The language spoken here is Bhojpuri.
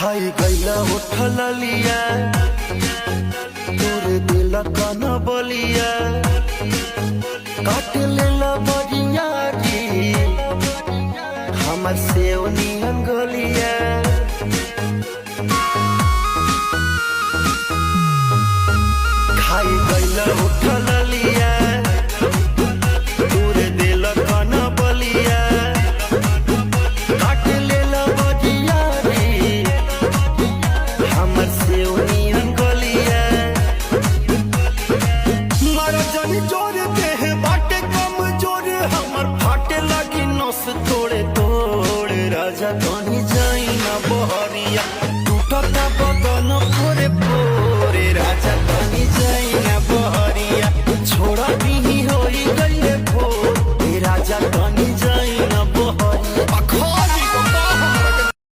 खाई गईला उठल लिया तोरे दिल कन बलिया काट लेला बरिया री हमर सेव नियन गलिया खाई गईला उठल लिया तोरे दिल कन बलिया काट लेला बरिया री हमर सेव नियन गलिया मारा जानी जोर देह बाटे कम जोर हमर फाटे लगी नस तोड़े तोड़ राजा कहीं जाई ना बहरिया टूटता बदन पोरे पोरे राजा कहीं